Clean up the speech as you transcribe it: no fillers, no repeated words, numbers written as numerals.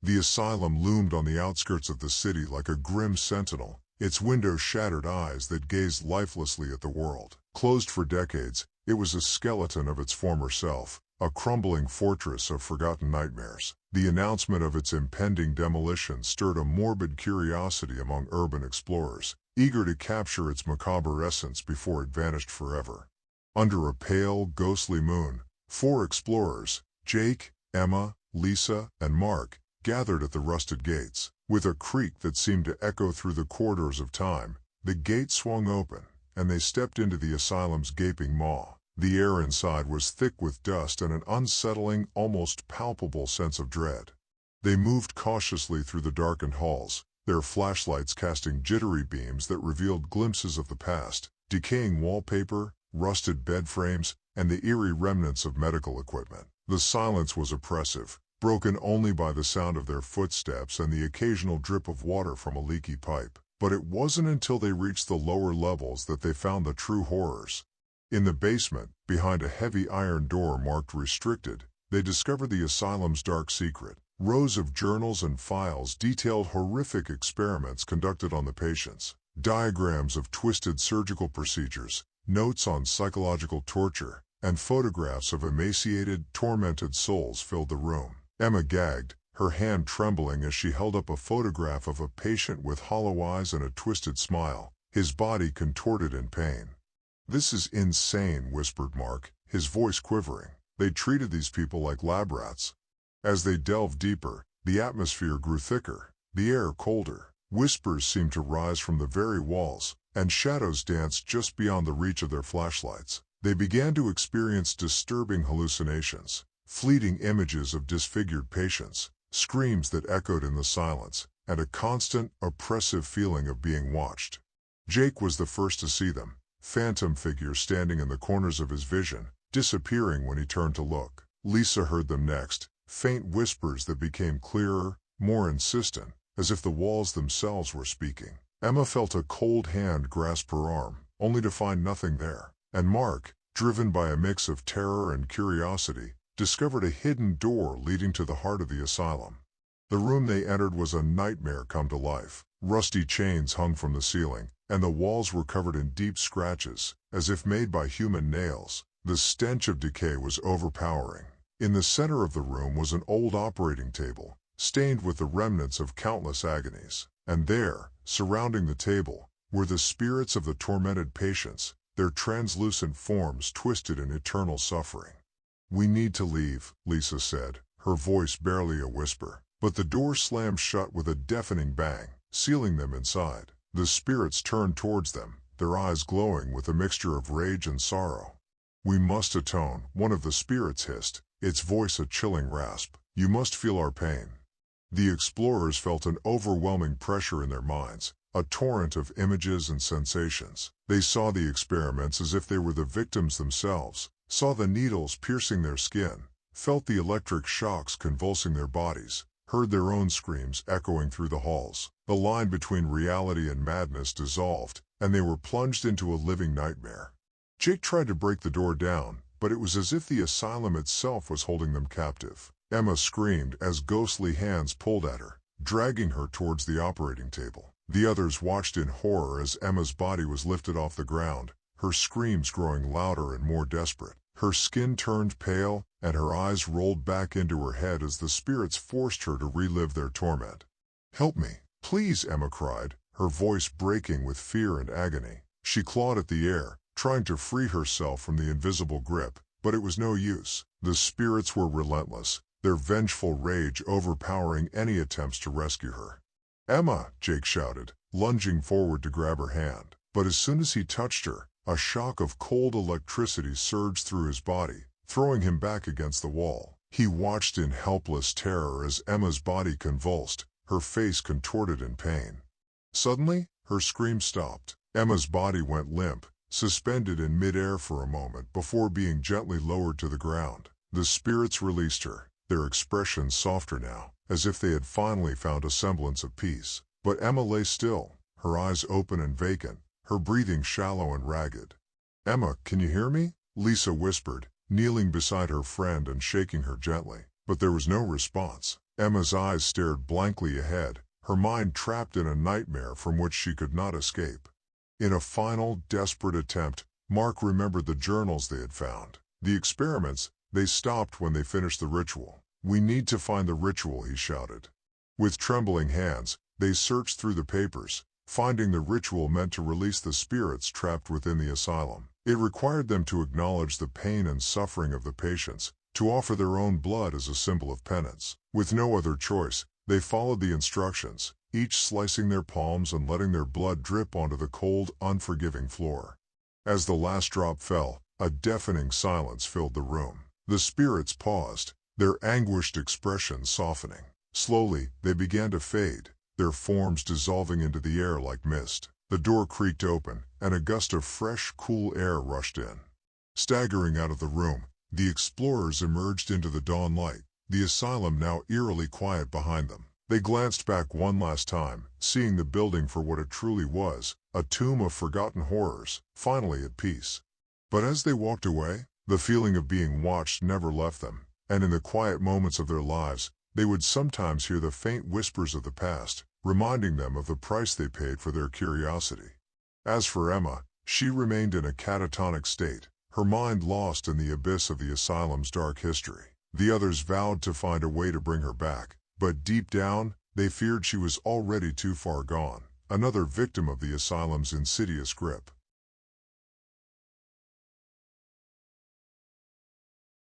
The asylum loomed on the outskirts of the city like a grim sentinel, its windows shattered eyes that gazed lifelessly at the world. Closed for decades, it was a skeleton of its former self, a crumbling fortress of forgotten nightmares. The announcement of its impending demolition stirred a morbid curiosity among urban explorers, eager to capture its macabre essence before it vanished forever. Under a pale, ghostly moon, 4 explorers, Jake, Emma, Lisa, and Mark, gathered at the rusted gates. With a creak that seemed to echo through the corridors of time, the gate swung open, and they stepped into the asylum's gaping maw. The air inside was thick with dust and an unsettling, almost palpable sense of dread. They moved cautiously through the darkened halls, their flashlights casting jittery beams that revealed glimpses of the past, decaying wallpaper, rusted bed frames, and the eerie remnants of medical equipment. The silence was oppressive, broken only by the sound of their footsteps and the occasional drip of water from a leaky pipe. But it wasn't until they reached the lower levels that they found the true horrors. In the basement, behind a heavy iron door marked restricted, they discovered the asylum's dark secret. Rows of journals and files detailed horrific experiments conducted on the patients. Diagrams of twisted surgical procedures, notes on psychological torture, and photographs of emaciated, tormented souls filled the room. Emma gagged, her hand trembling as she held up a photograph of a patient with hollow eyes and a twisted smile, his body contorted in pain. "This is insane," whispered Mark, his voice quivering. "They treated these people like lab rats." As they delved deeper, the atmosphere grew thicker, the air colder. Whispers seemed to rise from the very walls, and shadows danced just beyond the reach of their flashlights. They began to experience disturbing hallucinations, fleeting images of disfigured patients, screams that echoed in the silence, and a constant, oppressive feeling of being watched. Jake was the first to see them, phantom figures standing in the corners of his vision, disappearing when he turned to look. Lisa heard them next, faint whispers that became clearer, more insistent, as if the walls themselves were speaking. Emma felt a cold hand grasp her arm, only to find nothing there. And Mark, driven by a mix of terror and curiosity, discovered a hidden door leading to the heart of the asylum. The room they entered was a nightmare come to life. Rusty chains hung from the ceiling, and the walls were covered in deep scratches, as if made by human nails. The stench of decay was overpowering. In the center of the room was an old operating table, stained with the remnants of countless agonies. And there, surrounding the table, were the spirits of the tormented patients, their translucent forms twisted in eternal suffering. "We need to leave," Lisa said, her voice barely a whisper. But the door slammed shut with a deafening bang, sealing them inside. The spirits turned towards them, their eyes glowing with a mixture of rage and sorrow. "We must atone," one of the spirits hissed, its voice a chilling rasp. "You must feel our pain." The explorers felt an overwhelming pressure in their minds, a torrent of images and sensations. They saw the experiments as if they were the victims themselves, saw the needles piercing their skin, felt the electric shocks convulsing their bodies, heard their own screams echoing through the halls. The line between reality and madness dissolved, and they were plunged into a living nightmare. Jake tried to break the door down, but it was as if the asylum itself was holding them captive. Emma screamed as ghostly hands pulled at her, dragging her towards the operating table. The others watched in horror as Emma's body was lifted off the ground, her screams growing louder and more desperate. Her skin turned pale, and her eyes rolled back into her head as the spirits forced her to relive their torment. "Help me, please," Emma cried, her voice breaking with fear and agony. She clawed at the air, trying to free herself from the invisible grip, but it was no use. The spirits were relentless, their vengeful rage overpowering any attempts to rescue her. "Emma!" Jake shouted, lunging forward to grab her hand. But as soon as he touched her, a shock of cold electricity surged through his body, throwing him back against the wall. He watched in helpless terror as Emma's body convulsed, her face contorted in pain. Suddenly, her scream stopped. Emma's body went limp, suspended in midair for a moment before being gently lowered to the ground. The spirits released her, their expressions softer now, as if they had finally found a semblance of peace. But Emma lay still, her eyes open and vacant, her breathing shallow and ragged. "Emma, can you hear me?" Lisa whispered, kneeling beside her friend and shaking her gently. But there was no response. Emma's eyes stared blankly ahead, her mind trapped in a nightmare from which she could not escape. In a final, desperate attempt, Mark remembered the journals they had found. The experiments, they stopped when they finished the ritual. "We need to find the ritual," he shouted. With trembling hands, they searched through the papers, finding the ritual meant to release the spirits trapped within the asylum. It required them to acknowledge the pain and suffering of the patients, to offer their own blood as a symbol of penance. With no other choice, they followed the instructions, each slicing their palms and letting their blood drip onto the cold, unforgiving floor. As the last drop fell, a deafening silence filled the room. The spirits paused, their anguished expressions softening. Slowly, they began to fade, their forms dissolving into the air like mist. The door creaked open, and a gust of fresh, cool air rushed in. Staggering out of the room, the explorers emerged into the dawn light, the asylum now eerily quiet behind them. They glanced back one last time, seeing the building for what it truly was, a tomb of forgotten horrors, finally at peace. But as they walked away, the feeling of being watched never left them, and in the quiet moments of their lives, they would sometimes hear the faint whispers of the past, reminding them of the price they paid for their curiosity. As for Emma, she remained in a catatonic state, her mind lost in the abyss of the asylum's dark history. The others vowed to find a way to bring her back, but deep down, they feared she was already too far gone, another victim of the asylum's insidious grip.